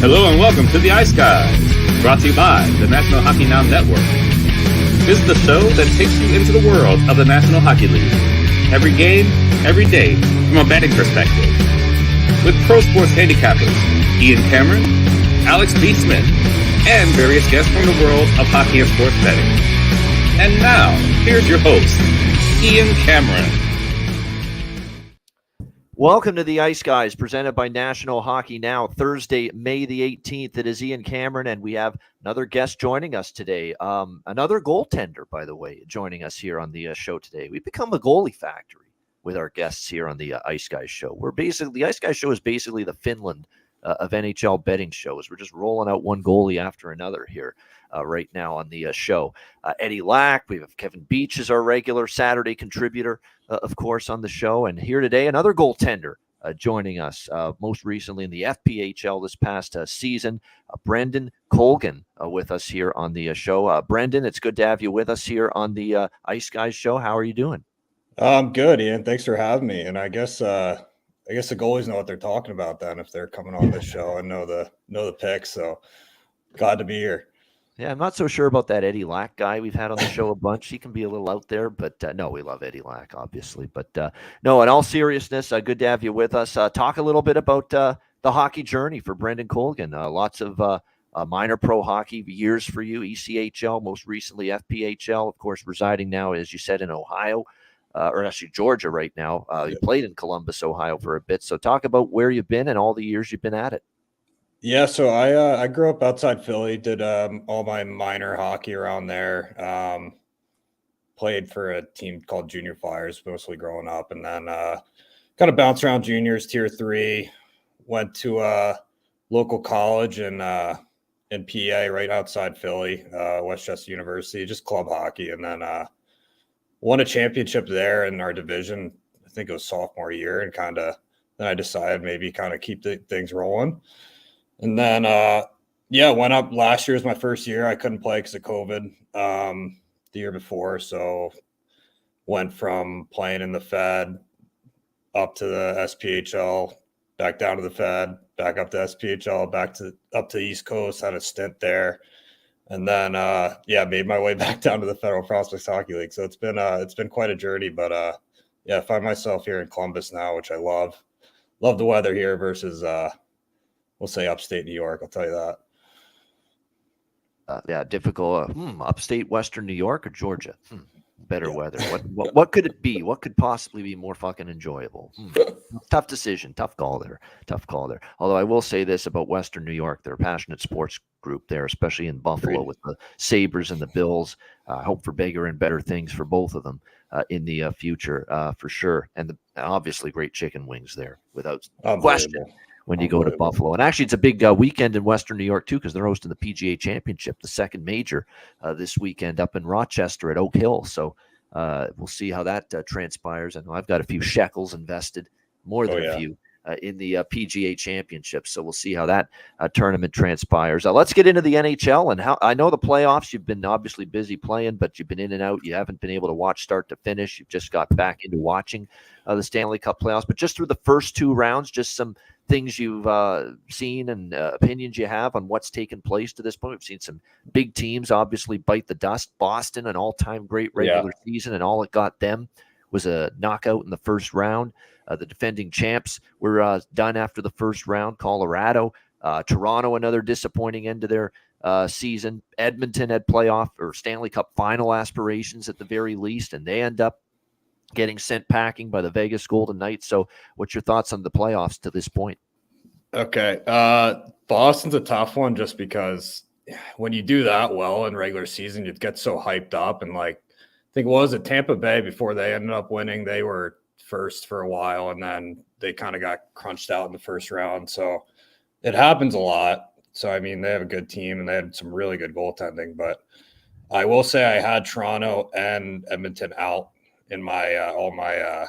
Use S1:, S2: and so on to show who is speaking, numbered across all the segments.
S1: Hello and welcome to the Ice Guys, brought to you by the National Hockey Now Network. This is the show that takes you into the world of the National Hockey League. Every game, every day, from a betting perspective. With pro sports handicappers, Ian Cameron, Alex B. Smith, and various guests from the world of hockey and sports betting. And now, here's your host, Ian Cameron.
S2: Welcome to the Ice Guys, presented by National Hockey Now. Thursday, May the 18th. It is Ian Cameron, and we have another guest joining us today. Another goaltender, by the way, joining us here on the show today. We've become a goalie factory with our guests here on the Ice Guys show. The Ice Guys show is basically the Finland of NHL betting shows. We're just rolling out one goalie after another here right now on the show. Eddie Lack, we have Kevin Beach as our regular Saturday contributor, of course, on the show. And here today, another goaltender joining us, most recently in the FPHL this past season, Breandan Colgan with us here on the show. Breandan, it's good to have you with us here on the Ice Guys show. How are you doing?
S3: I'm good, Ian. Thanks for having me. And I guess the goalies know what they're talking about then if they're coming on this show and know the picks. So glad to be here.
S2: Yeah, I'm not so sure about that Eddie Lack guy we've had on the show a bunch. He can be a little out there, but no, we love Eddie Lack, obviously. But no, in all seriousness, good to have you with us. Talk a little bit about the hockey journey for Breandan Colgan. Lots of minor pro hockey years for you, ECHL, most recently FPHL, of course, residing now, as you said, in Ohio, or actually Georgia right now. You played in Columbus, Ohio for a bit. So talk about where you've been and all the years you've been at it.
S3: Yeah, so I grew up outside Philly, did all my minor hockey around there. Played for a team called Junior Flyers mostly growing up, and then kind of bounced around juniors, tier 3. Went to a local college in PA right outside Philly, Westchester University, just club hockey, and then won a championship there in our division. I think it was sophomore year, and then I decided maybe keep things rolling. And then, went up. Last year was my first year. I couldn't play because of COVID the year before. So went from playing in the Fed up to the SPHL, back down to the Fed, back up to SPHL, up to the East Coast, had a stint there. And then, made my way back down to the Federal Prospects Hockey League. So it's been quite a journey, but I find myself here in Columbus now, which I love. Love the weather here versus, we'll say upstate New York. I'll tell you
S2: that. Difficult. Upstate Western New York or Georgia? Better weather. What could it be? What could possibly be more fucking enjoyable? Tough decision. Tough call there. Although I will say this about Western New York. They're a passionate sports group there, especially in Buffalo with the Sabres and the Bills. Hope for bigger and better things for both of them in the future, for sure. And obviously great chicken wings there, without question. When you go to Buffalo. And actually, it's a big weekend in Western New York, too, because they're hosting the PGA Championship, the second major this weekend up in Rochester at Oak Hill. So we'll see how that transpires. I know I've got a few shekels invested, more than a few, in the PGA Championship. So we'll see how that tournament transpires. Let's get into the NHL. And how I know the playoffs, you've been obviously busy playing, but you've been in and out. You haven't been able to watch start to finish. You've just got back into watching the Stanley Cup playoffs. But just through the first two rounds, just some things you've seen and opinions you have on what's taken place to this point. We've seen some big teams obviously bite the dust. Boston, an all-time great regular season, and all it got them was a knockout in the first round. The defending champs were done after the first round. Colorado, Toronto, another disappointing end to their season. Edmonton had playoff or Stanley Cup final aspirations at the very least, and they end up getting sent packing by the Vegas Golden Knights. So what's your thoughts on the playoffs to this point?
S3: Okay. Boston's a tough one just because when you do that well in regular season, you get so hyped up. And I think Tampa Bay before they ended up winning, they were first for a while, and then they kind of got crunched out in the first round. So it happens a lot. So, I mean, they have a good team and they had some really good goaltending, but I will say I had Toronto and Edmonton out in my all my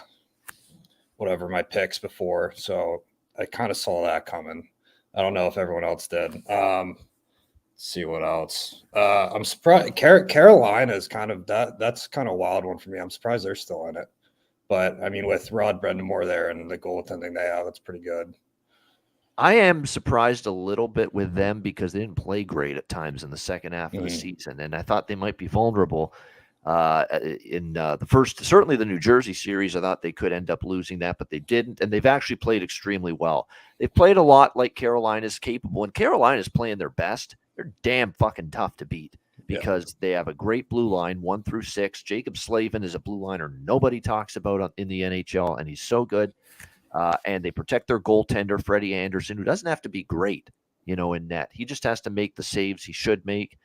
S3: my picks before, so I kind of saw that coming. I don't know if everyone else did. Let's see what else. I'm surprised Carolina is kind of that's kind of a wild one for me. I'm surprised they're still in it, but I mean with Rod Brendamore there and the goaltending they have, that's pretty good.
S2: I am surprised a little bit with them because they didn't play great at times in the second half of the season, and I thought they might be vulnerable in the first. Certainly, the New Jersey series, I thought they could end up losing that, but they didn't, and they've actually played extremely well. They've played a lot like Carolina's capable, and Carolina's playing their best. They're damn fucking tough to beat because they have a great blue line, 1 through 6. Jacob Slavin is a blue liner nobody talks about in the NHL, and he's so good. And they protect their goaltender, Freddie Anderson, who doesn't have to be great, in net. He just has to make the saves he should make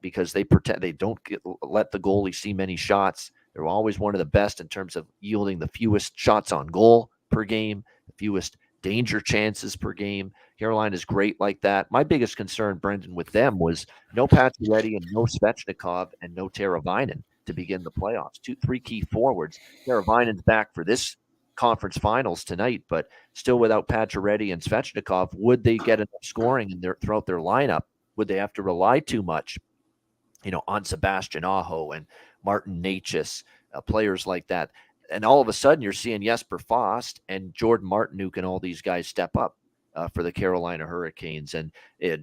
S2: because they don't let the goalie see many shots. They're always one of the best in terms of yielding the fewest shots on goal per game, the fewest danger chances per game. Carolina is great like that. My biggest concern, Brendan, with them was no Pacioretty and no Svechnikov and no Teravainen to begin the playoffs. 3 key forwards. Teravainen's back for this conference finals tonight, but still without Pacioretty and Svechnikov, would they get enough scoring throughout their lineup? Would they have to rely too much, on Sebastian Aho and Martin Necas, players like that? And all of a sudden, you're seeing Jesper Fast and Jordan Martinook and all these guys step up for the Carolina Hurricanes. And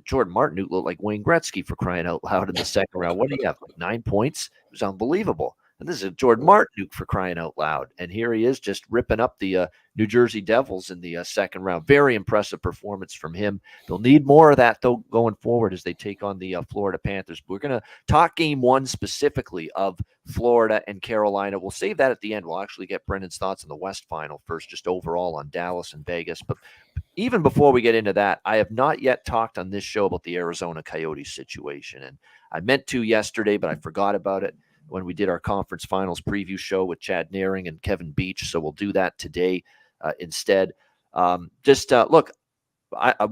S2: Jordan Martinook looked like Wayne Gretzky, for crying out loud, in the second round. What do you have, like 9 points? It was unbelievable. And this is Jordan Martinook, for crying out loud. And here he is just ripping up the New Jersey Devils in the second round. Very impressive performance from him. They'll need more of that, though, going forward as they take on the Florida Panthers. But we're going to talk game 1 specifically of Florida and Carolina. We'll save that at the end. We'll actually get Brendan's thoughts on the West Final first, just overall on Dallas and Vegas. But even before we get into that, I have not yet talked on this show about the Arizona Coyotes situation. And I meant to yesterday, but I forgot about it when we did our conference finals preview show with Chad Naring and Kevin Beach. So we'll do that today instead. Look,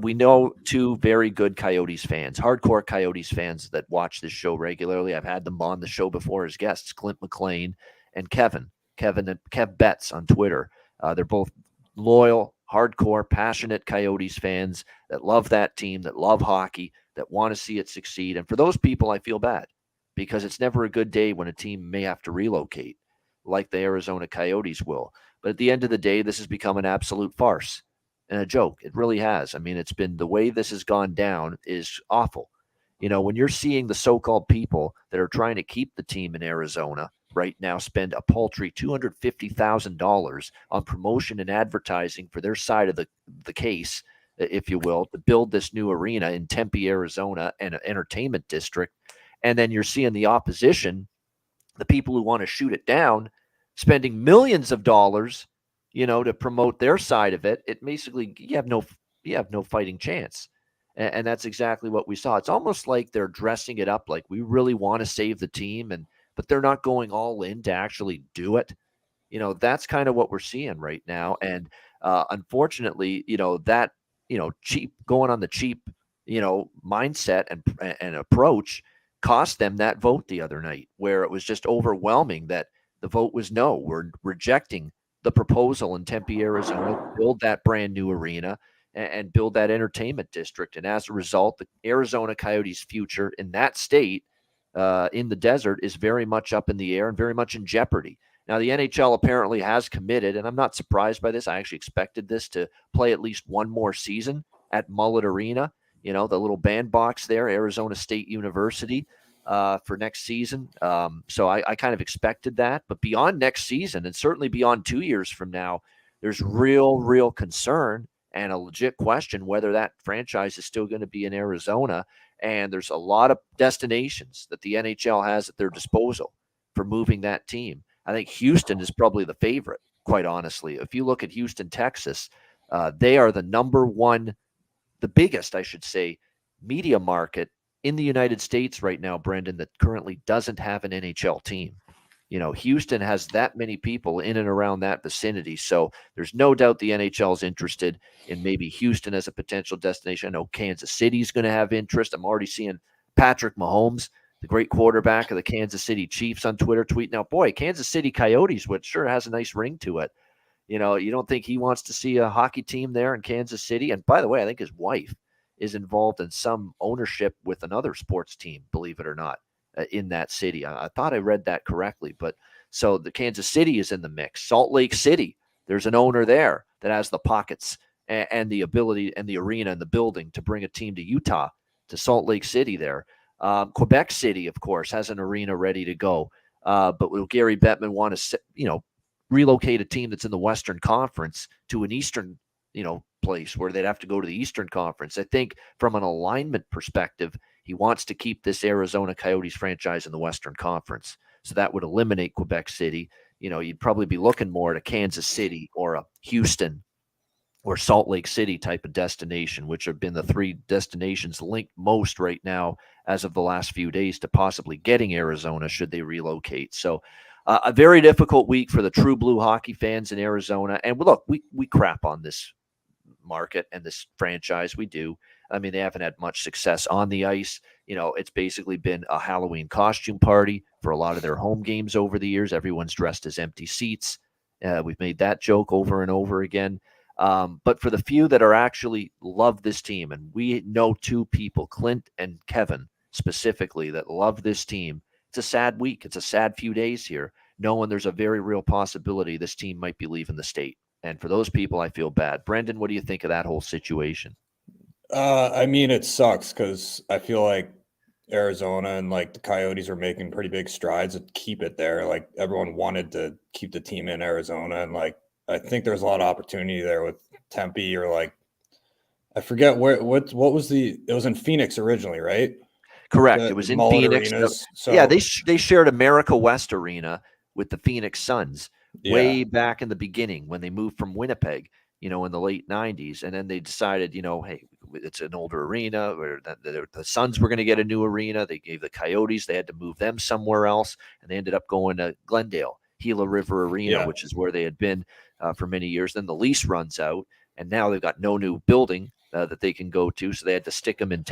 S2: we know 2 very good Coyotes fans, hardcore Coyotes fans that watch this show regularly. I've had them on the show before as guests, Clint McLean and Kev Betts on Twitter. They're both loyal, hardcore, passionate Coyotes fans that love that team, that love hockey, that want to see it succeed. And for those people, I feel bad, because it's never a good day when a team may have to relocate like the Arizona Coyotes will. But at the end of the day, this has become an absolute farce and a joke. It really has. I mean, it's been, the way this has gone down is awful. When you're seeing the so-called people that are trying to keep the team in Arizona right now spend a paltry $250,000 on promotion and advertising for their side of the case, if you will, to build this new arena in Tempe, Arizona, and an entertainment district. And then you're seeing the opposition, the people who want to shoot it down, spending millions of dollars, to promote their side of it. It basically, you have no fighting chance. And that's exactly what we saw. It's almost like they're dressing it up like we really want to save the team, but they're not going all in to actually do it. That's kind of what we're seeing right now. And unfortunately, that, cheap, going on the cheap, mindset and approach cost them that vote the other night, where it was just overwhelming that the vote was no. We're rejecting the proposal in Tempe, Arizona, to build that brand new arena and build that entertainment district. And as a result, the Arizona Coyotes' future in that state, in the desert, is very much up in the air and very much in jeopardy. Now, the NHL apparently has committed, and I'm not surprised by this. I actually expected this to play at least one more season at Mullet Arena, the little bandbox there, Arizona State University, for next season. So I kind of expected that. But beyond next season, and certainly beyond 2 years from now, there's real concern and a legit question whether that franchise is still going to be in Arizona. And there's a lot of destinations that the NHL has at their disposal for moving that team. I think Houston is probably the favorite, quite honestly. If you look at Houston, Texas, they are the number one, the biggest, I should say, media market in the United States right now, Brendan, that currently doesn't have an NHL team. Houston has that many people in and around that vicinity. So there's no doubt the NHL is interested in maybe Houston as a potential destination. I know Kansas City is going to have interest. I'm already seeing Patrick Mahomes, the great quarterback of the Kansas City Chiefs, on Twitter tweeting out, boy, Kansas City Coyotes, which sure has a nice ring to it. You don't think he wants to see a hockey team there in Kansas City? And by the way, I think his wife is involved in some ownership with another sports team, believe it or not, in that city. I thought I read that correctly. But so the Kansas City is in the mix. Salt Lake City, there's an owner there that has the pockets and the ability and the arena and the building to bring a team to Utah, to Salt Lake City there. Quebec City, of course, has an arena ready to go. But will Gary Bettman want to, relocate a team that's in the Western Conference to an Eastern, place where they'd have to go to the Eastern Conference? I think from an alignment perspective, he wants to keep this Arizona Coyotes franchise in the Western Conference. So that would eliminate Quebec City. You'd probably be looking more at a Kansas City or a Houston or Salt Lake City type of destination, which have been the three destinations linked most right now as of the last few days to possibly getting Arizona should they relocate. So a very difficult week for the true blue hockey fans in Arizona. And look, we crap on this market and this franchise. We do. I mean, they haven't had much success on the ice. It's basically been a Halloween costume party for a lot of their home games over the years. Everyone's dressed as empty seats. We've made that joke over and over again. But for the few that are actually love this team, and we know two people, Clint and Kevin specifically, that love this team, it's a sad week. It's a sad few days here, knowing there's a very real possibility this team might be leaving the state. And for those people, I feel bad. Brendan, what do you think of that whole situation?
S3: I mean, it sucks because I feel like Arizona and like the Coyotes are making pretty big strides to keep it there. Like everyone wanted to keep the team in Arizona, and like I think there's a lot of opportunity there with Tempe or like I forget what was it was in Phoenix originally, right?
S2: Correct. It was in Phoenix. Yeah, they shared America West Arena with the Phoenix Suns way back in the beginning when they moved from Winnipeg, in the late 90s. And then they decided, hey, it's an older arena, or the Suns were going to get a new arena. They gave the Coyotes, they had to move them somewhere else. And they ended up going to Glendale, Gila River Arena, which is where they had been for many years. Then the lease runs out, and now they've got no new building that they can go to. So they had to stick them in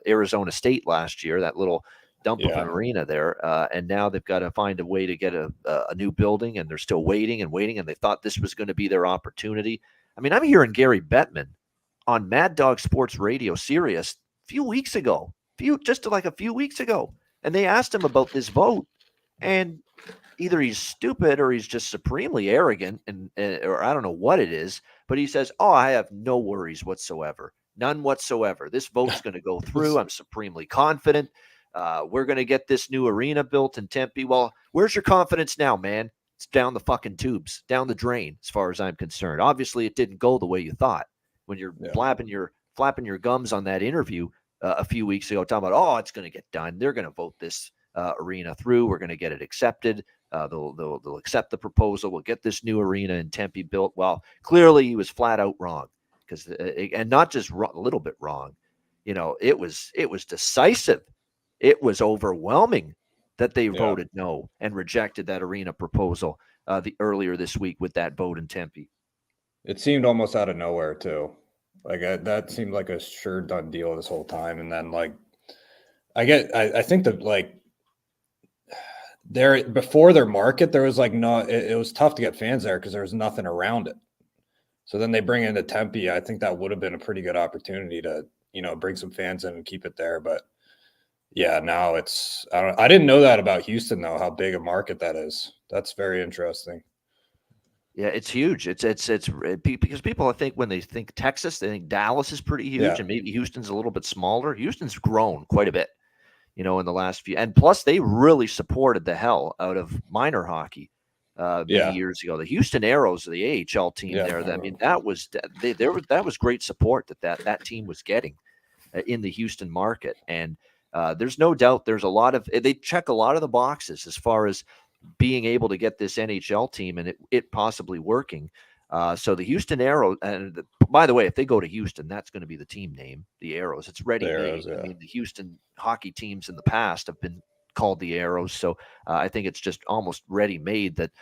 S2: Arizona State last year, that little dump of an arena there. And now they've got to find a way to get a new building, and they're still waiting. And they thought this was going to be their opportunity. I mean, I'm hearing Gary Bettman on Mad Dog Sports Radio Sirius a few weeks ago, and they asked him about this vote, and either he's stupid or he's just supremely arrogant, or I don't know what it is, but he says, "Oh, I have no worries whatsoever, none whatsoever. This vote's going to go through. I'm supremely confident. We're going to get this new arena built in Tempe." Well, where's your confidence now, man? It's down the fucking tubes, down the drain, as far as I'm concerned. Obviously, it didn't go the way you thought when you're flapping your gums on that interview a few weeks ago, talking about, "Oh, it's going to get done. They're going to vote this arena through. We're going to get it accepted. They'll accept the proposal. We'll get this new arena in Tempe built." Well, clearly he was flat out wrong, because and not just a little bit wrong. It was decisive. It was overwhelming that they voted no and rejected that arena proposal earlier this week with that vote in Tempe.
S3: It seemed almost out of nowhere too. Like that seemed like a sure done deal this whole time. And then like I think that like there before their market, there was like it was tough to get fans there because there was nothing around it. So then they bring in the Tempe. I think that would have been a pretty good opportunity to, bring some fans in and keep it there. But yeah, now I didn't know that about Houston though, how big a market that is. That's very interesting.
S2: Yeah, it's huge. It's because people, I think, when they think Texas, they think Dallas is pretty huge, and maybe Houston's a little bit smaller. Houston's grown quite a bit, in the last few, and plus they really supported the hell out of minor hockey many years ago. The Houston Aeros, the AHL team there. I mean, that was great support that team was getting in the Houston market, and there's no doubt there's a lot of they check a lot of the boxes as far as being able to get this NHL team and it possibly working. So the Houston Aeros, and by the way, if they go to Houston, that's going to be the team name, the Aeros. It's ready-made. I mean, the Houston hockey teams in the past have been called the Aeros. So I think it's just almost ready-made that,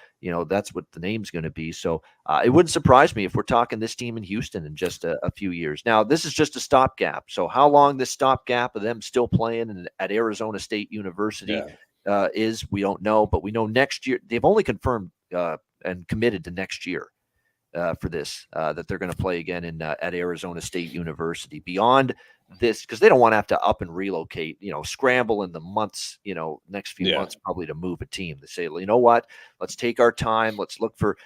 S2: that's what the name's going to be. So it wouldn't surprise me if we're talking this team in Houston in just a few years. Now, this is just a stopgap. So how long this stopgap of them still playing at Arizona State University is, we don't know, but we know next year they've only confirmed and committed to next year for this, that they're going to play again at Arizona State University. Beyond this, because they don't want to have to up and relocate, scramble in the months, next few months probably to move a team. They say, well, you know what, let's take our time. Let's look for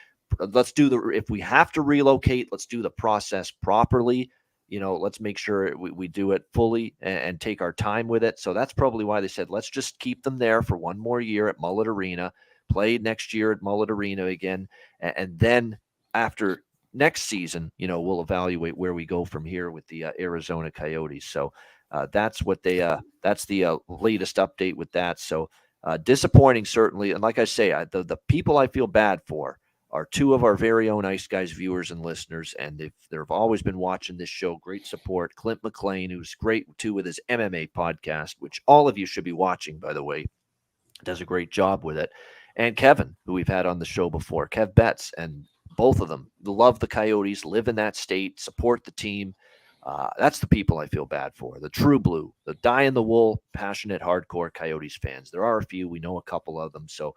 S2: if we have to relocate, let's do the process properly. Let's make sure we do it fully and take our time with it. So that's probably why they said, let's just keep them there for one more year at Mullet Arena, play next year at Mullet Arena again. And then after next season, we'll evaluate where we go from here with the Arizona Coyotes. So that's the latest update with that. So disappointing, certainly. And like I say, the people I feel bad for are two of our very own Ice Guys viewers and listeners, and they've always been watching this show. Great support. Clint McLean, who's great too with his MMA podcast, which all of you should be watching, by the way, does a great job with it. And Kevin, who we've had on the show before, Kev Betts, and both of them love the Coyotes, live in that state, support the team. That's the people I feel bad for. The true blue, the die-in-the-wool, passionate, hardcore Coyotes fans. There are a few. We know a couple of them. So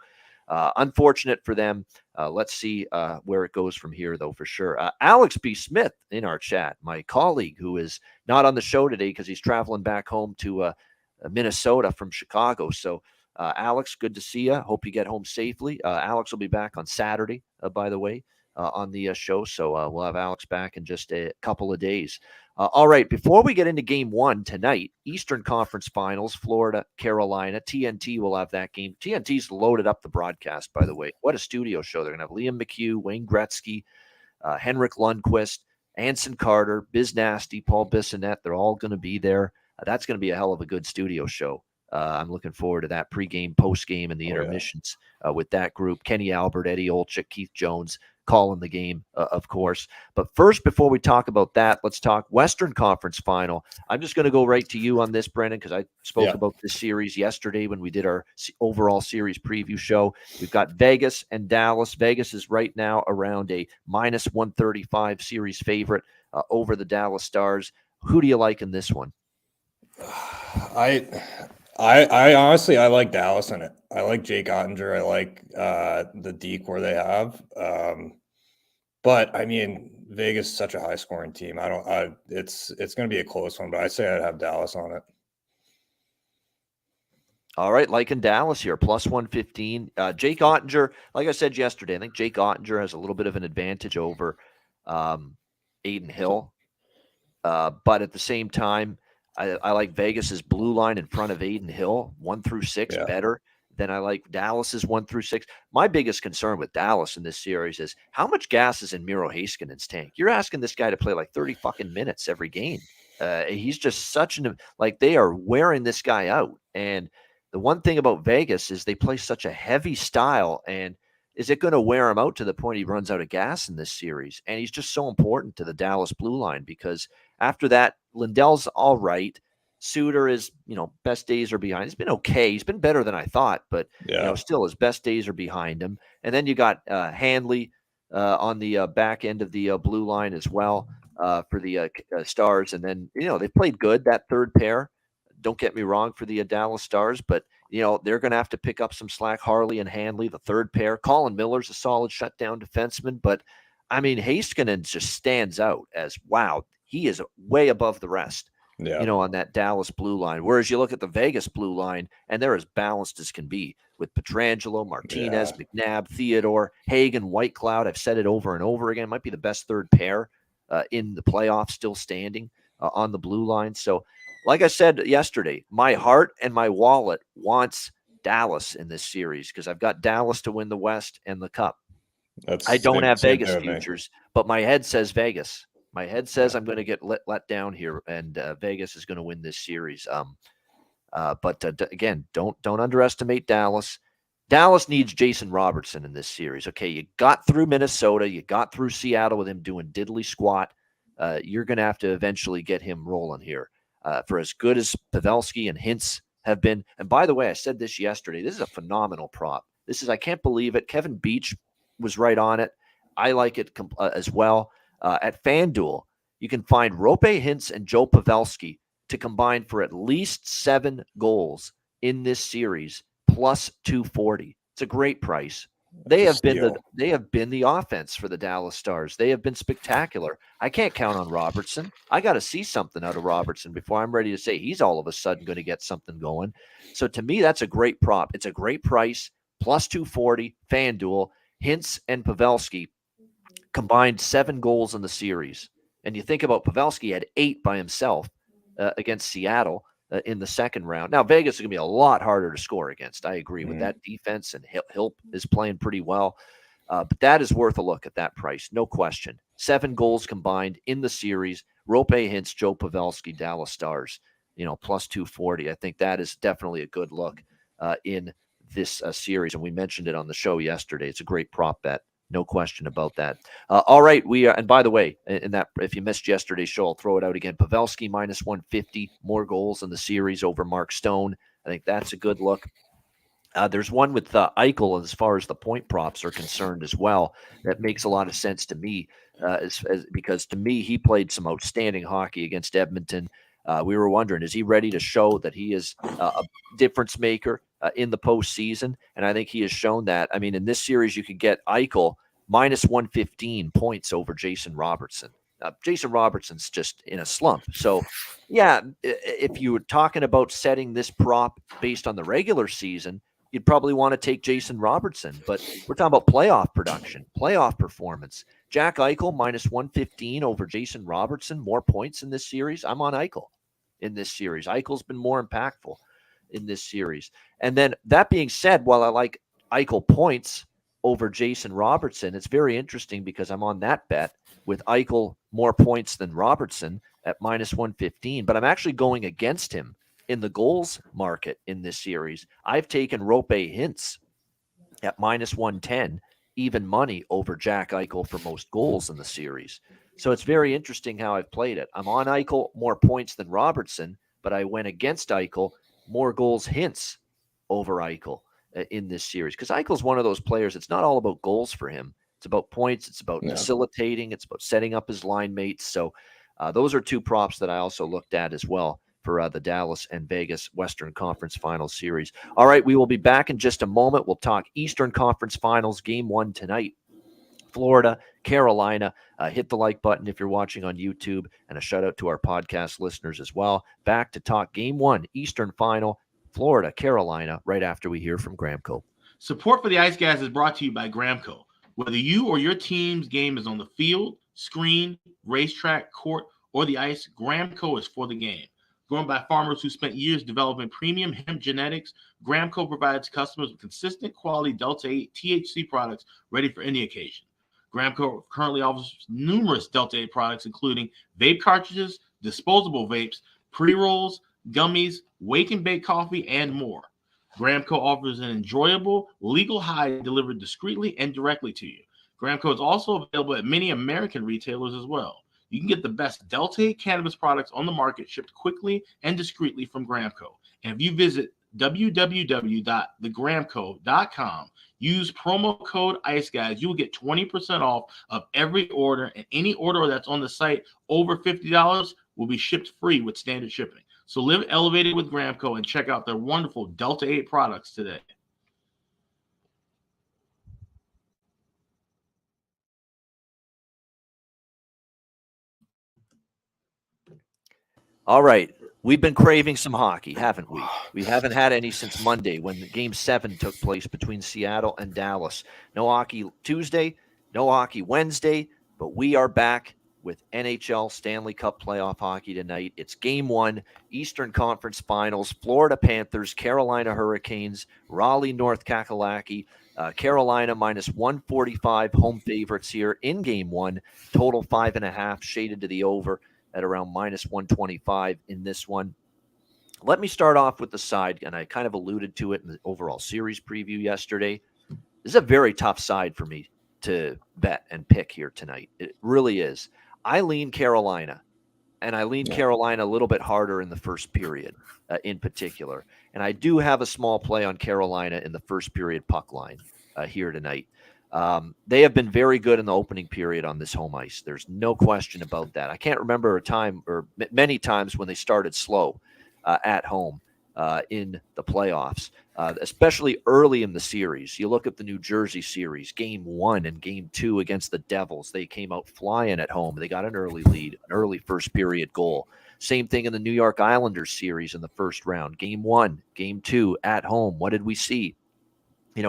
S2: unfortunate for them. Let's see where it goes from here, though, for sure. Alex B. Smith in our chat, my colleague, who is not on the show today because he's traveling back home to Minnesota from Chicago. So, Alex, good to see you. Hope you get home safely. Alex will be back on Saturday, by the way, on the show. So we'll have Alex back in just a couple of days. All right, before we get into game one tonight, Eastern Conference Finals, Florida, Carolina, TNT will have that game. TNT's loaded up the broadcast, by the way. What a studio show. They're going to have Liam McHugh, Wayne Gretzky, Henrik Lundqvist, Anson Carter, Biz Nasty, Paul Bissonnette. They're all going to be there. That's going to be a hell of a good studio show. I'm looking forward to that pregame, postgame, and the intermissions with that group. Kenny Albert, Eddie Olczyk, Keith Jones calling the game, of course. But first, before we talk about that, let's talk Western Conference Final. I'm just going to go right to you on this, Breandan, because I spoke about this series yesterday when we did our overall series preview show. We've got Vegas and Dallas. Vegas is right now around a minus 135 series favorite over the Dallas Stars. Who do you like in this one?
S3: I honestly, I like Dallas in it. I like Jake Ottinger. I like the decor they have. But I mean, Vegas is such a high scoring team. It's going to be a close one, but I say I'd have Dallas on it.
S2: All right, liking Dallas here, plus 115. Jake Ottinger, like I said yesterday, I think Jake Ottinger has a little bit of an advantage over Aiden Hill. But at the same time, I like Vegas's blue line in front of Aiden Hill, 1 through 6, better than I like Dallas's 1 through 6. My biggest concern with Dallas in this series is how much gas is in Miro Heiskanen's tank. You're asking this guy to play like 30 fucking minutes every game. He's just they are wearing this guy out. And the one thing about Vegas is they play such a heavy style, and is it going to wear him out to the point he runs out of gas in this series? And he's just so important to the Dallas blue line because after that, Lindell's all right. Suter is, best days are behind. He's been okay. He's been better than I thought, but still his best days are behind him. And then you got Handley on the back end of the blue line as well for the Stars. And then, they played good, that third pair. Don't get me wrong for the Dallas Stars, but they're going to have to pick up some slack. Harley and Handley, the third pair. Colin Miller's a solid shutdown defenseman, but I mean, Heiskanen just stands out as, wow, he is way above the rest, on that Dallas blue line. Whereas you look at the Vegas blue line, and they're as balanced as can be with Pietrangelo, Martinez, McNabb, Theodore, Hagen, Whitecloud. I've said it over and over again. Might be the best third pair in the playoffs, still standing on the blue line. So, like I said yesterday, my heart and my wallet wants Dallas in this series because I've got Dallas to win the West and the Cup. I don't have Vegas futures, but my head says Vegas. My head says I'm going to get let down here, and Vegas is going to win this series. But again, don't underestimate Dallas. Dallas needs Jason Robertson in this series. Okay, you got through Minnesota, you got through Seattle with him doing diddly squat. You're going to have to eventually get him rolling here. For as good as Pavelski and Hintz have been. And by the way, I said this yesterday. This is a phenomenal prop. I can't believe it. Kevin Beach was right on it. I like it as well. At FanDuel, you can find Rope Hintz and Joe Pavelski to combine for at least 7 goals in this series, plus 240. It's a great price. They have been the offense for the Dallas Stars. They have been spectacular. I can't count on Robertson. I got to see something out of Robertson before I'm ready to say he's all of a sudden going to get something going. So to me, that's a great prop. It's a great price, plus 240, FanDuel, Hintz and Pavelski. combined 7 goals in the series. And you think about Pavelski had 8 by himself against Seattle in the second round. Now, Vegas is going to be a lot harder to score against. I agree with that defense, and Hilp is playing pretty well. But that is worth a look at that price, no question. 7 goals combined in the series. Rope Hintz, Joe Pavelski, Dallas Stars, plus 240. I think that is definitely a good look in this series. And we mentioned it on the show yesterday. It's a great prop bet. No question about that. All right, we are, and by the way, in that, if you missed yesterday's show, I'll throw it out again. Pavelski minus 150, more goals in the series over Mark Stone. I think that's a good look. There's one with Eichel as far as the point props are concerned as well. That makes a lot of sense to me, because to me he played some outstanding hockey against Edmonton. We were wondering, is he ready to show that he is a difference maker in the postseason? And I think he has shown that. I mean, in this series, you could get Eichel minus 115 points over Jason Robertson. Jason Robertson's just in a slump. So, yeah, if you were talking about setting this prop based on the regular season, you'd probably want to take Jason Robertson. But we're talking about playoff production, playoff performance. Jack Eichel minus 115 over Jason Robertson, more points in this series. I'm on Eichel in this series. Eichel's been more impactful in this series. And then that being said, while I like Eichel points over Jason Robertson, it's very interesting because I'm on that bet with Eichel more points than Robertson at minus 115, but I'm actually going against him in the goals market in this series. I've taken Rope Hintz at minus 110, even money over Jack Eichel for most goals in the series. So it's very interesting how I've played it. I'm on Eichel, more points than Robertson, but I went against Eichel, more goals Hintz over Eichel in this series. Because Eichel's one of those players, it's not all about goals for him. It's about points. It's about facilitating. It's about setting up his line mates. So those are 2 props that I also looked at as well for the Dallas and Vegas Western Conference Finals series. All right, we will be back in just a moment. We'll talk Eastern Conference Finals, Game 1 tonight. Florida, Carolina. Hit the like button if you're watching on YouTube, and a shout out to our podcast listeners as well. Back to talk Game 1, Eastern Final, Florida, Carolina, right after we hear from Gramco.
S4: Support for the Ice Guys is brought to you by Gramco. Whether you or your team's game is on the field, screen, racetrack, court, or the ice, Gramco is for the game. Grown by farmers who spent years developing premium hemp genetics, Gramco provides customers with consistent quality Delta 8 THC products ready for any occasion. Gramco currently offers numerous Delta 8 products, including vape cartridges, disposable vapes, pre-rolls, gummies, wake and bake coffee, and more. Gramco offers an enjoyable, legal high delivered discreetly and directly to you. Gramco is also available at many American retailers as well. You can get the best Delta 8 cannabis products on the market shipped quickly and discreetly from Gramco. And if you visit www.thegramco.com, use promo code ICEGUYS, you will get 20% off of every order, and any order that's on the site over $50 will be shipped free with standard shipping. So live elevated with Gramco and check out their wonderful Delta 8 products today.
S2: All right. We've been craving some hockey, haven't we? We haven't had any since Monday when Game 7 took place between Seattle and Dallas. No hockey Tuesday, no hockey Wednesday, but we are back with NHL Stanley Cup playoff hockey tonight. It's Game 1, Eastern Conference Finals, Florida Panthers, Carolina Hurricanes, Raleigh, North Kakalaki. Carolina minus 145 home favorites here in Game 1. Total 5.5, shaded to the over at around minus 125 in this one. Let me start off with the side, and I kind of alluded to it in the overall series preview yesterday. This is a very tough side for me to bet and pick here tonight. It really is. I lean Carolina, and I lean Carolina a little bit harder in the first period in particular. And I do have a small play on Carolina in the first period puck line here tonight. They have been very good in the opening period on this home ice. There's no question about that. I can't remember a time or many times when they started slow at home in the playoffs, especially early in the series. You look at the New Jersey series, Game 1 and Game 2 against the Devils. They came out flying at home. They got an early lead, an early first period goal. Same thing in the New York Islanders series in the first round. Game 1, Game 2 at home. What did we see?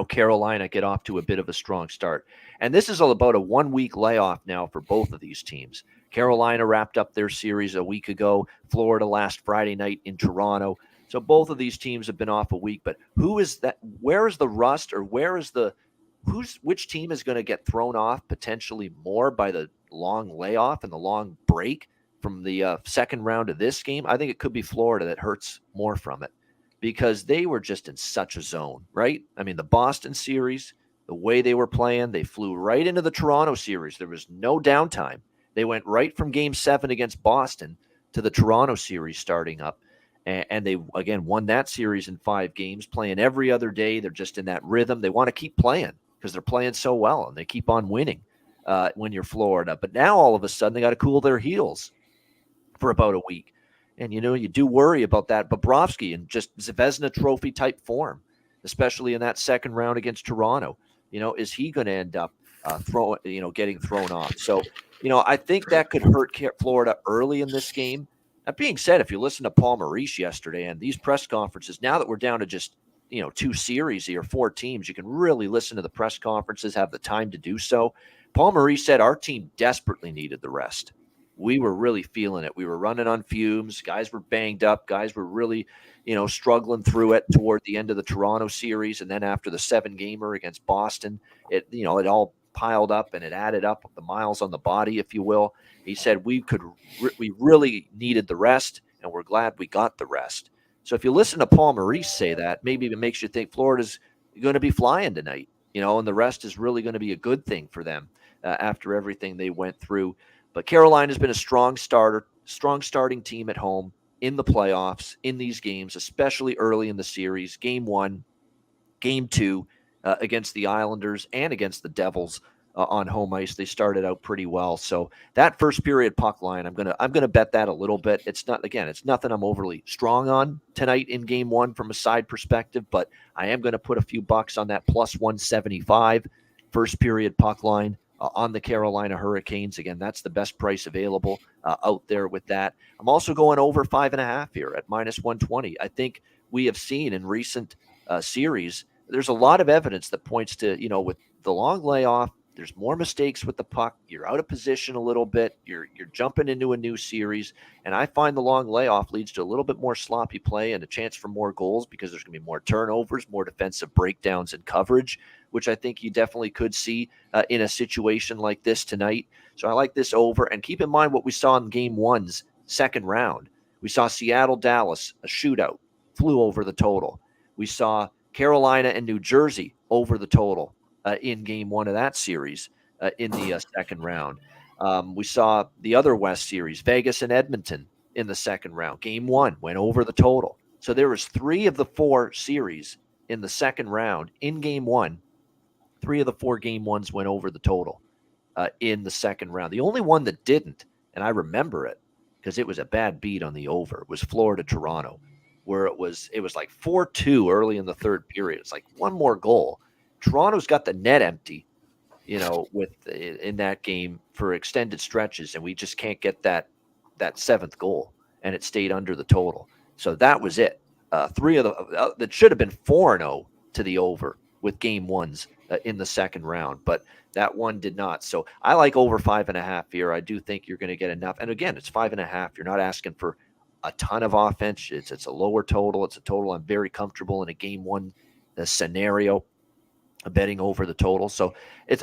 S2: Carolina get off to a bit of a strong start. And this is all about a 1-week layoff now for both of these teams. Carolina wrapped up their series a week ago, Florida last Friday night in Toronto. So both of these teams have been off a week, but who is that? Where is the rust, or which team is going to get thrown off potentially more by the long layoff and the long break from the second round of this game? I think it could be Florida that hurts more from it, because they were just in such a zone, right? I mean, the Boston series, the way they were playing, they flew right into the Toronto series. There was no downtime. They went right from Game 7 against Boston to the Toronto series starting up. And they, again, won that series in 5 games, playing every other day. They're just in that rhythm. They want to keep playing because they're playing so well, and they keep on winning when you're Florida. But now all of a sudden they got to cool their heels for about a week. And, you do worry about that Bobrovsky and just Zvezda Trophy type form, especially in that second round against Toronto. Is he going to end up getting thrown off? So, I think that could hurt Florida early in this game. That being said, if you listen to Paul Maurice yesterday and these press conferences, now that we're down to just, 2 series here, 4 teams, you can really listen to the press conferences, have the time to do so. Paul Maurice said our team desperately needed the rest. We were really feeling it. We were running on fumes. Guys were banged up. Guys were really, struggling through it toward the end of the Toronto series. And then after the 7-gamer against Boston, it all piled up and it added up, the miles on the body, if you will. He said we really needed the rest, and we're glad we got the rest. So if you listen to Paul Maurice say that, maybe it makes you think Florida's going to be flying tonight, and the rest is really going to be a good thing for them after everything they went through. But Carolina's been a strong starting team at home in the playoffs, in these games, especially early in the series. Game 1, Game 2 against the Islanders and against the Devils on home ice. They started out pretty well. So that first period puck line, I'm gonna bet that a little bit. It's nothing I'm overly strong on tonight in Game 1 from a side perspective, but I am going to put a few bucks on that plus 175 first period puck line on the Carolina Hurricanes. Again, that's the best price available out there with that. I'm also going over 5.5 here at minus 120. I think we have seen in recent series, there's a lot of evidence that points to, with the long layoff, there's more mistakes with the puck. You're out of position a little bit. You're jumping into a new series. And I find the long layoff leads to a little bit more sloppy play and a chance for more goals because there's going to be more turnovers, more defensive breakdowns and coverage, which I think you definitely could see in a situation like this tonight. So I like this over. And keep in mind what we saw in Game 1's second round. We saw Seattle-Dallas, a shootout, flew over the total. We saw Carolina and New Jersey over the total in Game 1 of that series in the second round. We saw the other West series, Vegas and Edmonton, in the second round. Game 1 went over the total. So there was 3 of the 4 series in the second round in Game 1. 3 of the 4 Game 1s went over the total in the second round. The only one that didn't, and I remember it because it was a bad beat on the over, was Florida-Toronto, where it was like 4-2 early in the third period. It's like one more goal. Toronto's got the net empty, in that game for extended stretches, and we just can't get that 7th goal, and it stayed under the total. So that was it. 3 of the that should have been 4-0 to the over with Game 1s in the second round, but that one did not. So I like over 5.5 here. I do think you're going to get enough. And again, it's 5.5. You're not asking for a ton of offense. It's a lower total. It's a total I'm very comfortable in a Game 1 scenario, betting over the total. So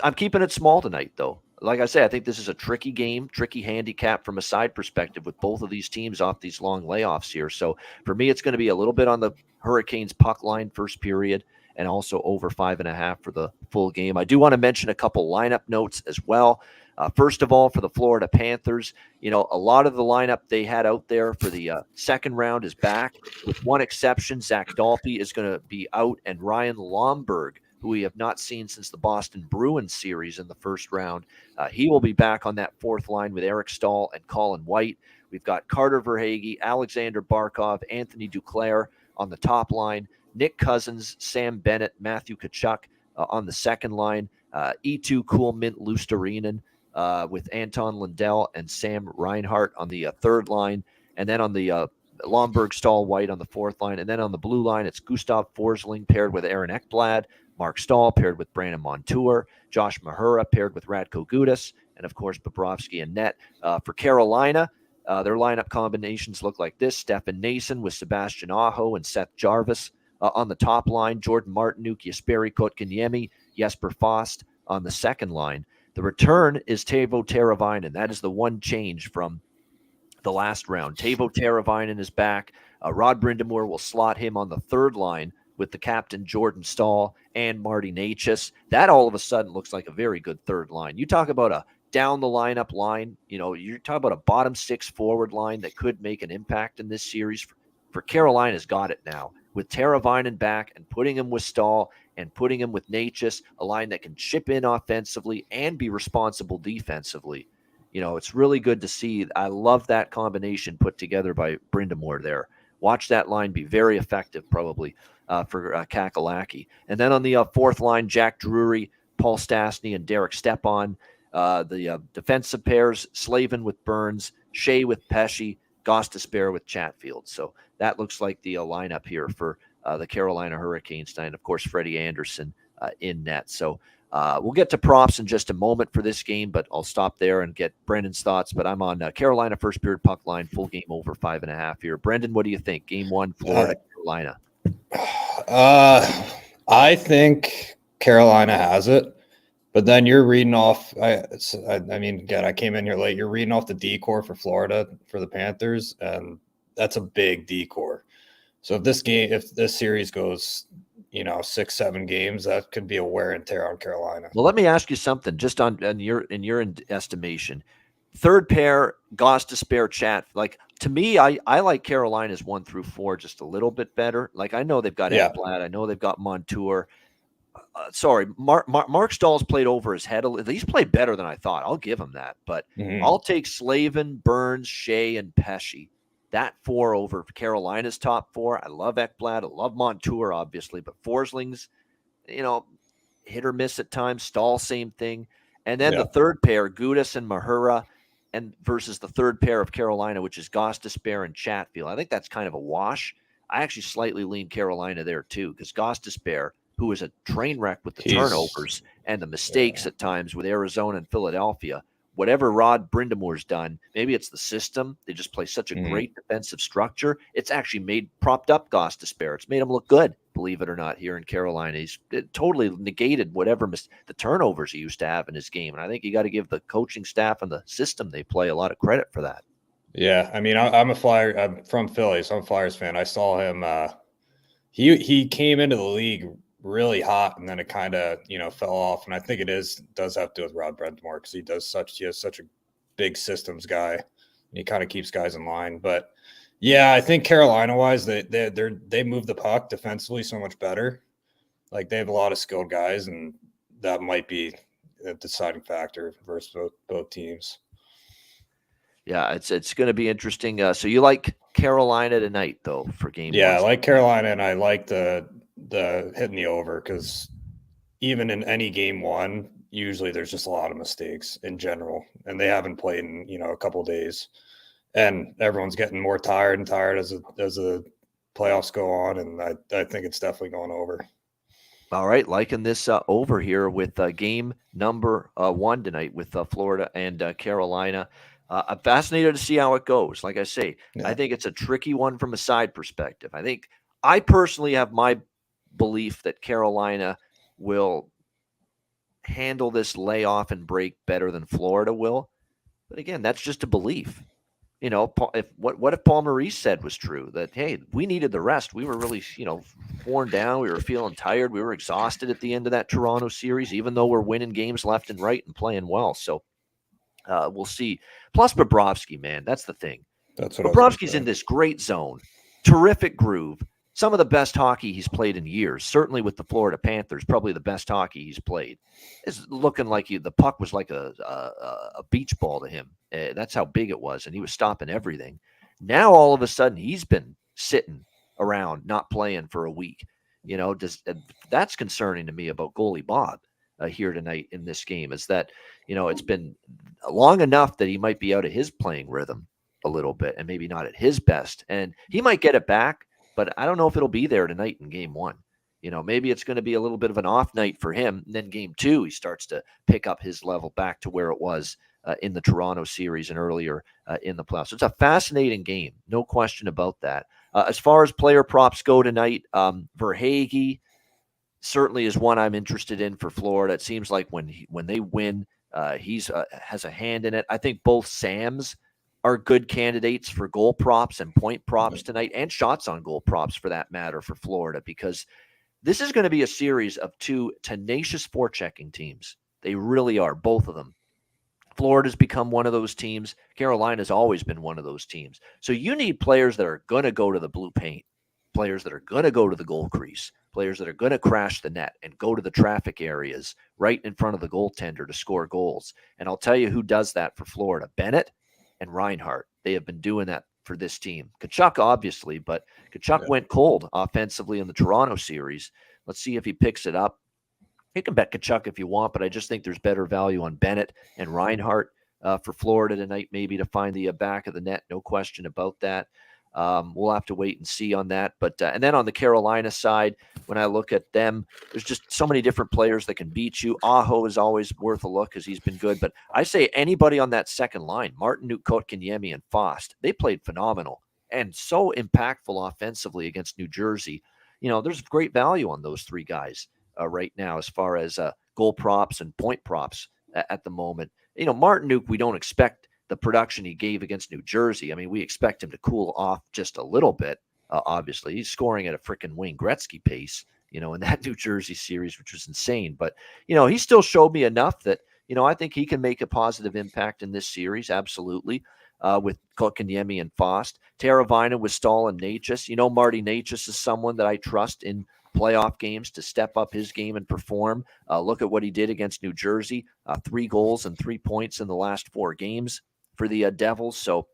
S2: I'm keeping it small tonight, though. Like I say, I think this is a tricky game, tricky handicap from a side perspective with both of these teams off these long layoffs here. So for me, it's going to be a little bit on the Hurricanes puck line first period and also over 5.5 for the full game. I do want to mention a couple lineup notes as well. First of all, for the Florida Panthers, a lot of the lineup they had out there for the second round is back, with one exception. Zach Dalpe is going to be out, and Ryan Lomberg, who we have not seen since the Boston Bruins series in the first round, he will be back on that fourth line with Eric Stahl and Colin White. We've got Carter Verhaeghe, Alexander Barkov, Anthony Duclair on the top line, Nick Cousins, Sam Bennett, Matthew Tkachuk on the second line, E2 Kuhlman Luostarinen with Anton Lundell and Sam Reinhart on the third line, and then on the Lomberg, Stahl, White on the fourth line, and then on the blue line, it's Gustav Forsling paired with Aaron Ekblad, Mark Stahl paired with Brandon Montour, Josh Mahura paired with Radko Gudas, and of course Bobrovsky and net. For Carolina, their lineup combinations look like this: Stefan Nason with Sebastian Aho and Seth Jarvis on the top line, Jordan Martinook, Jesperi Kotkaniemi, Jesper Fast on the second line. The return is Teuvo Teravainen. That is the one change from the last round. Teuvo Teravainen is back. Rod Brind'Amour will slot him on the third line with the captain Jordan Stahl and Marty Necas. That all of a sudden looks like a very good third line. You talk about a down the lineup line, you're talking about a bottom six forward line that could make an impact in this series. For Carolina's got it now. With Teravainen back and putting him with Stahl and putting him with Necas, a line that can chip in offensively and be responsible defensively. It's really good to see. I love that combination put together by Brind'Amour there. Watch that line be very effective probably for Kakalaki. And then on the fourth line, Jack Drury, Paul Stastny, and Derek Stepan. The defensive pairs, Slavin with Burns, Shea with Pesce, Gostisbehere with Chatfield. So that looks like the lineup here for the Carolina Hurricanes tonight. Of course, Freddie Anderson in net. So we'll get to props in just a moment for this game, but I'll stop there and get Brendan's thoughts. But I'm on Carolina first period puck line, full game over 5.5 here. Brendan, what do you think? Game one, Florida, Carolina.
S3: I think Carolina has it, but then you're reading off. I mean, again, I came in here late. You're reading off the decor for Florida for the Panthers, and that's a big decor. So if this series goes, 6-7 games, that could be a wear and tear on Carolina.
S2: Well, let me ask you something, just in your estimation. Third pair, Gostisbehere, Chat. Like, to me, I like Carolina's 1 through 4 just a little bit better. Like, I know they've got Ekblad. I know they've got Montour. Mark Stahl's played over his head. He's played better than I thought. I'll give him that. But I'll take Slavin, Burns, Shea, and Pesce. That 4 over Carolina's top 4. I love Ekblad. I love Montour, obviously. But Forsling's, hit or miss at times. Stahl, same thing. And then the third pair, Gudas and Mahura, and versus the third pair of Carolina, which is Gostisbehere and Chatfield. I think that's kind of a wash. I actually slightly lean Carolina there, too, because Gostisbehere, who is a train wreck with the turnovers and the mistakes at times with Arizona and Philadelphia, whatever Rod Brind'Amour's done, maybe it's the system. They just play such a great defensive structure. It's actually propped up Gostisbehere. It's made him look good, believe it or not, here in Carolina. It totally negated whatever the turnovers he used to have in his game. And I think you got to give the coaching staff and the system they play a lot of credit for that.
S3: Yeah, I mean, I'm from Philly, so I'm a Flyers fan. I saw him. He came into the league really hot, and then it kind of fell off. And I think does have to do with Rod Brind'Amour because he has such a big systems guy, and he kind of keeps guys in line. But yeah, I think Carolina wise, they move the puck defensively so much better. Like, they have a lot of skilled guys, and that might be a deciding factor versus both teams.
S2: Yeah, it's going to be interesting. So you like Carolina tonight, though, for game one?
S3: Yeah, I like Carolina, and I like the hitting the over, because even in any game one, usually there's just a lot of mistakes in general, and they haven't played in a couple of days, and everyone's getting more tired as the playoffs go on, and I think it's definitely going over.
S2: All right, liking this over here with game number 1 tonight with Florida and Carolina. I'm fascinated to see how it goes. Like I say, I think it's a tricky one from a side perspective. I personally have my belief that Carolina will handle this layoff and break better than Florida will. But again, that's just a belief. What if Paul Maurice said was true, that, hey, we needed the rest. We were really, worn down. We were feeling tired. We were exhausted at the end of that Toronto series, even though we're winning games left and right and playing well. So we'll see. Plus Bobrovsky, man, that's the thing. Bobrovsky's in this great zone, terrific groove. Some of the best hockey he's played in years, certainly with the Florida Panthers, probably the best hockey he's played. It's looking like the puck was like a beach ball to him. That's how big it was, and he was stopping everything. Now, all of a sudden, he's been sitting around, not playing for a week. That's concerning to me about goalie Bob here tonight in this game, is that, it's been long enough that he might be out of his playing rhythm a little bit and maybe not at his best. And he might get it back, but I don't know if it'll be there tonight in game one. Maybe it's going to be a little bit of an off night for him. And then game 2, he starts to pick up his level back to where it was in the Toronto series and earlier in the playoffs. So it's a fascinating game. No question about that. As far as player props go tonight, Verhaeghe certainly is one I'm interested in for Florida. It seems like when they win, he's has a hand in it. I think both Sams are good candidates for goal props and point props tonight, and shots on goal props for that matter for Florida, because this is going to be a series of 2 tenacious forechecking teams. They really are, both of them. Florida's become one of those teams. Carolina's always been one of those teams. So you need players that are going to go to the blue paint, players that are going to go to the goal crease, players that are going to crash the net and go to the traffic areas right in front of the goaltender to score goals. And I'll tell you who does that for Florida: Bennett and Reinhart. They have been doing that for this team. Tkachuk, obviously, but Tkachuk went cold offensively in the Toronto series. Let's see if he picks it up. You can bet Tkachuk if you want, but I just think there's better value on Bennett and Reinhart for Florida tonight, maybe to find the back of the net. No question about that. We'll have to wait and see on that. But and then on the Carolina side, when I look at them, there's just so many different players that can beat you. Aho is always worth a look because he's been good. But I say anybody on that second line, Martin, Kotkaniemi, and Fost, they played phenomenal and so impactful offensively against New Jersey. There's great value on those 3 guys right now as far as goal props and point props at the moment. Martin, we don't expect the production he gave against New Jersey. I mean, we expect him to cool off just a little bit. Obviously, he's scoring at a freaking Wayne Gretzky pace, in that New Jersey series, which was insane. But, he still showed me enough that, I think he can make a positive impact in this series. Absolutely. With Kotkaniemi and Fost. Teravainen with Stahl and Natchez. Marty Natchez is someone that I trust in playoff games to step up his game and perform. Look at what he did against New Jersey. 3 goals and 3 points in the last 4 games for the Devils. So,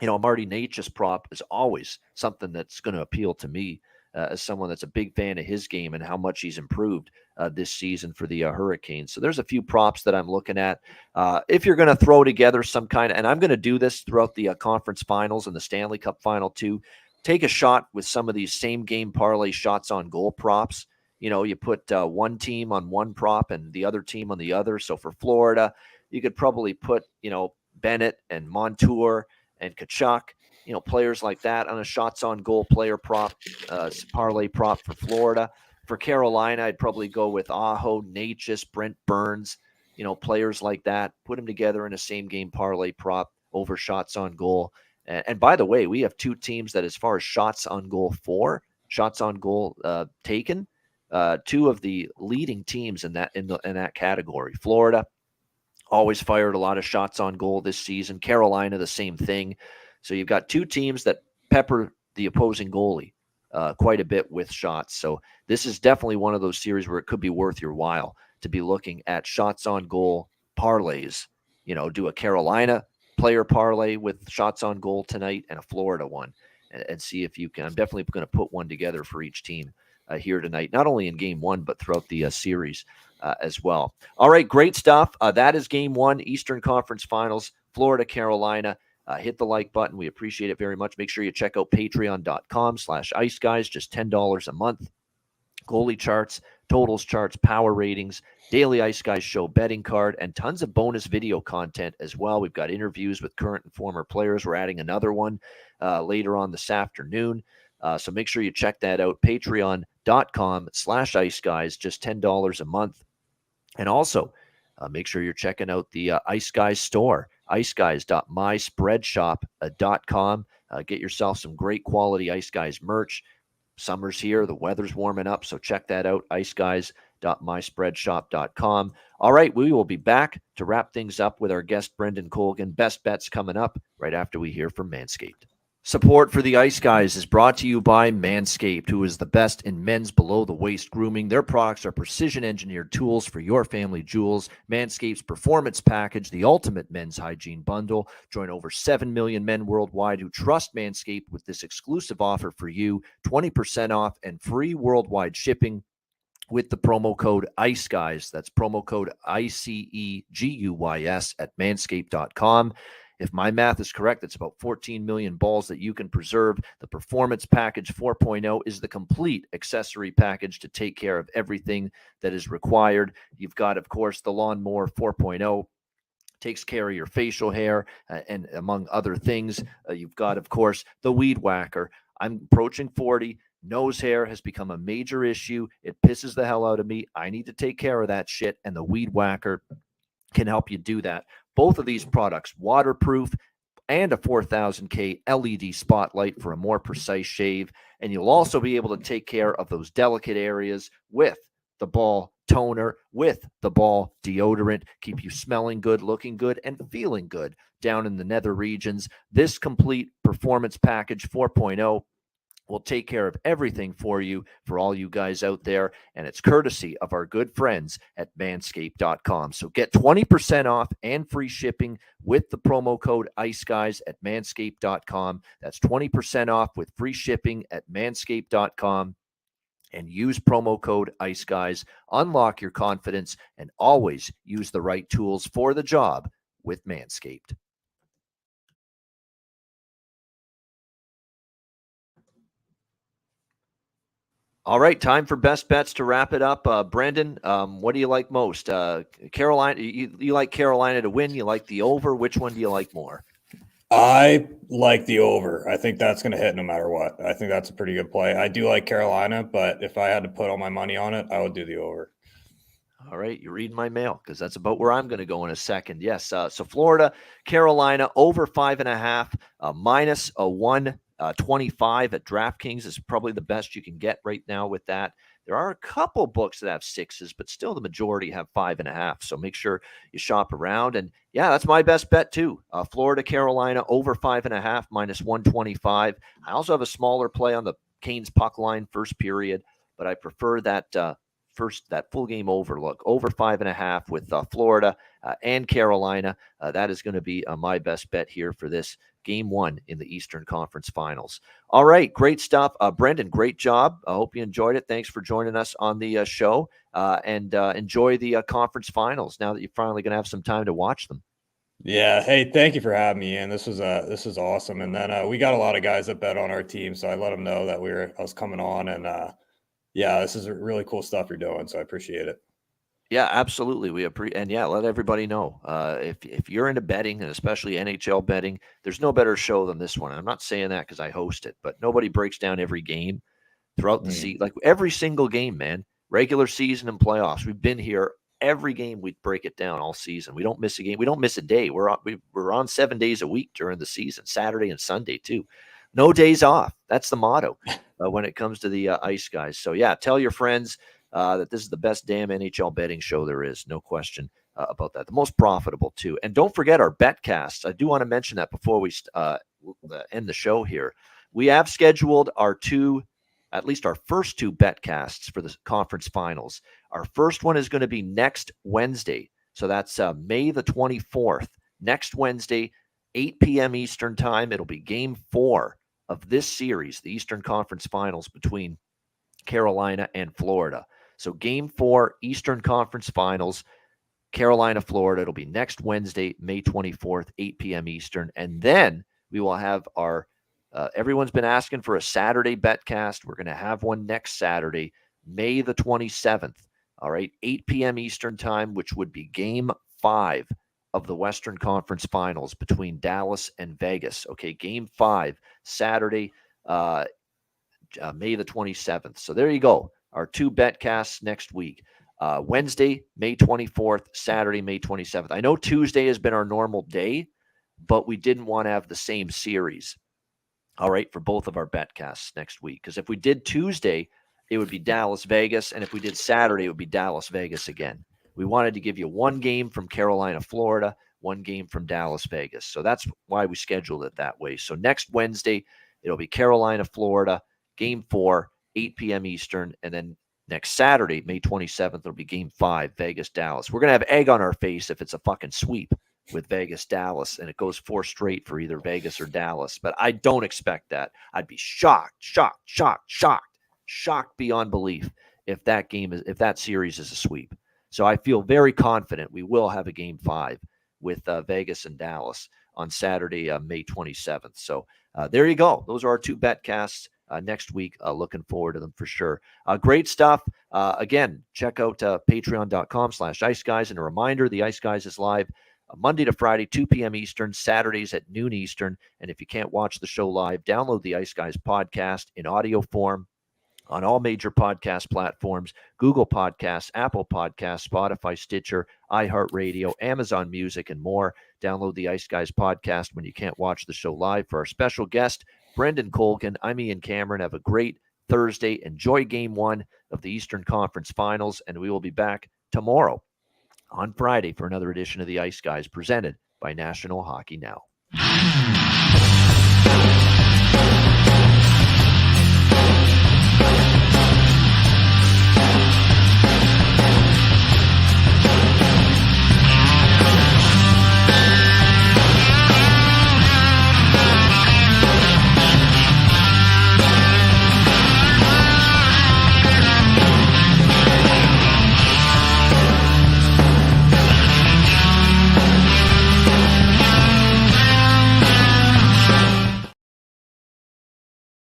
S2: Marty Natchez prop is always something that's going to appeal to me as someone that's a big fan of his game and how much he's improved this season for the Hurricanes. So there's a few props that I'm looking at. If you're going to throw together some kind of, and I'm going to do this throughout the conference finals and the Stanley Cup final too, take a shot with some of these same game parlay shots on goal props. You put one team on one prop and the other team on the other. So for Florida, you could probably put, Bennett and Montour and Tkachuk, players like that on a shots on goal player prop, parlay prop for Florida. For Carolina, I'd probably go with Aho, Natchez, Brent Burns, players like that. Put them together in a same game parlay prop over shots on goal. And by the way, we have 2 teams that, as far as shots on goal taken, 2 of the leading teams in that category. Florida always fired a lot of shots on goal this season. Carolina, the same thing. So you've got 2 teams that pepper the opposing goalie quite a bit with shots. So this is definitely one of those series where it could be worth your while to be looking at shots on goal parlays. Do a Carolina player parlay with shots on goal tonight and a Florida one, and see if you can. I'm definitely going to put one together for each team here tonight, not only in game 1, but throughout the series as well. All right, great stuff. That is game 1, Eastern Conference Finals, Florida, Carolina. Hit the like button. We appreciate it very much. Make sure you check out patreon.com/Ice Guys, just $10 a month. Goalie charts, totals charts, power ratings, daily Ice Guys show betting card, and tons of bonus video content as well. We've got interviews with current and former players. We're adding another one later on this afternoon. So make sure you check that out. Patreon.com/Ice Guys, just $10 a month. And also make sure you're checking out the Ice Guys store, iceguys.myspreadshop.com. Get yourself some great quality Ice Guys merch. Summer's here. The weather's warming up. So check that out, iceguys.myspreadshop.com. All right, we will be back to wrap things up with our guest, Breandan Colgan. Best bets coming up right after we hear from Manscaped. Support for the Ice Guys is brought to you by Manscaped, who is the best in men's below-the-waist grooming. Their products are precision-engineered tools for your family jewels. Manscaped's Performance Package, the ultimate men's hygiene bundle. Join over 7 million men worldwide who trust Manscaped with this exclusive offer for you, 20% off and free worldwide shipping with the promo code ICEGUYS. That's promo code ICEGUYS at manscaped.com. If my math is correct, it's about 14 million balls that you can preserve. The Performance Package 4.0 is the complete accessory package to take care of everything that is required. You've got, of course, the Lawnmower 4.0. Takes care of your facial hair and among other things. You've got, of course, the Weed Whacker. I'm approaching 40. Nose hair has become a major issue. It pisses the hell out of me. I need to take care of that shit, and the Weed Whacker can help you do that. Both of these products, waterproof and a 4000K LED spotlight for a more precise shave. And you'll also be able to take care of those delicate areas with the ball toner, with the ball deodorant, keep you smelling good, looking good, and feeling good down in the nether regions. This complete Performance Package 4.0 will take care of everything for you, for all you guys out there, and it's courtesy of our good friends at manscaped.com. So get 20% off and free shipping with the promo code IceGuys at manscaped.com. That's 20% off with free shipping at manscaped.com. And use promo code IceGuys. Unlock your confidence and always use the right tools for the job with Manscaped. All right, time for best bets to wrap it up. Brendan, what do you like most? Carolina, you like Carolina to win? You like the over? Which one do you like more?
S3: I like the over. I think that's going to hit no matter what. I think that's a pretty good play. I do like Carolina, but if I had to put all my money on it, I would do the over.
S2: All right, you're reading my mail because that's about where I'm going to go in a second. Yes, so Florida, Carolina, over 5.5, minus a 125 at DraftKings is probably the best you can get right now with that. There are a couple books that have 6s, but still the majority have 5.5. So make sure you shop around. And yeah, that's my best bet too. Florida, Carolina, over 5.5, minus 125. I also have a smaller play on the Canes puck line first period, but I prefer that that full game overlook, over 5.5 with Florida and Carolina. That is going to be my best bet here for this game one in the Eastern Conference Finals. All right, great stuff. Brendan, great job. I hope you enjoyed it. Thanks for joining us on the show, and enjoy the conference finals now that you're finally going to have some time to watch them.
S3: Yeah. Hey, thank you for having me in. This was awesome. And then we got a lot of guys that bet on our team, so I let them know that I was coming on, and yeah, this is really cool stuff you're doing, so I appreciate it.
S2: Yeah, absolutely. And yeah, let everybody know if you're into betting, and especially NHL betting, there's no better show than this one. I'm not saying that because I host it, but nobody breaks down every game throughout the season, like every single game, man. Regular season and playoffs. We've been here every game. We break it down all season. We don't miss a game. We don't miss a day. We're on 7 days a week during the season, Saturday and Sunday too. No days off. That's the motto when it comes to the Ice Guys. So yeah, tell your friends that this is the best damn NHL betting show there is. No question about that. The most profitable too. And don't forget our betcasts. I do want to mention that before we end the show here. We have scheduled at least our first two betcasts for the conference finals. Our first one is going to be next Wednesday. So that's May the 24th. Next Wednesday, 8 p.m. Eastern time. It'll be game 4 of this series, the Eastern Conference Finals between Carolina and Florida. So game 4, Eastern Conference Finals, Carolina, Florida. It'll be next Wednesday, May 24th, 8 p.m. Eastern. And then we will have our, everyone's been asking for a Saturday betcast. We're going to have one next Saturday, May the 27th. All right, 8 p.m. Eastern time, which would be game 5 of the Western Conference Finals between Dallas and Vegas. Okay, game 5, Saturday, May the 27th. So there you go. Our 2 betcasts next week. Wednesday, May 24th, Saturday, May 27th. I know Tuesday has been our normal day, but we didn't want to have the same series. All right, for both of our betcasts next week. Because if we did Tuesday, it would be Dallas, Vegas. And if we did Saturday, it would be Dallas, Vegas again. We wanted to give you one game from Carolina, Florida, one game from Dallas, Vegas. So that's why we scheduled it that way. So next Wednesday, it'll be Carolina, Florida, game 4, 8 p.m. Eastern. And then next Saturday, May 27th, it'll be game 5, Vegas, Dallas. We're going to have egg on our face if it's a fucking sweep with Vegas, Dallas, and it goes 4 straight for either Vegas or Dallas. But I don't expect that. I'd be shocked beyond belief if that series is a sweep. So I feel very confident we will have a game 5 with Vegas and Dallas on Saturday, May 27th. So there you go. Those are our 2 betcasts next week. Looking forward to them for sure. Great stuff. Again, check out patreon.com/Ice Guys. And a reminder, the Ice Guys is live Monday to Friday, 2 p.m. Eastern, Saturdays at noon Eastern. And if you can't watch the show live, download the Ice Guys podcast in audio form on all major podcast platforms: Google Podcasts, Apple Podcasts, Spotify, Stitcher, iHeartRadio, Amazon Music, and more. Download the Ice Guys podcast when you can't watch the show live. For our special guest, Breandan Colgan, I'm Ian Cameron. Have a great Thursday. Enjoy Game 1 of the Eastern Conference Finals, and we will be back tomorrow on Friday for another edition of the Ice Guys presented by National Hockey Now.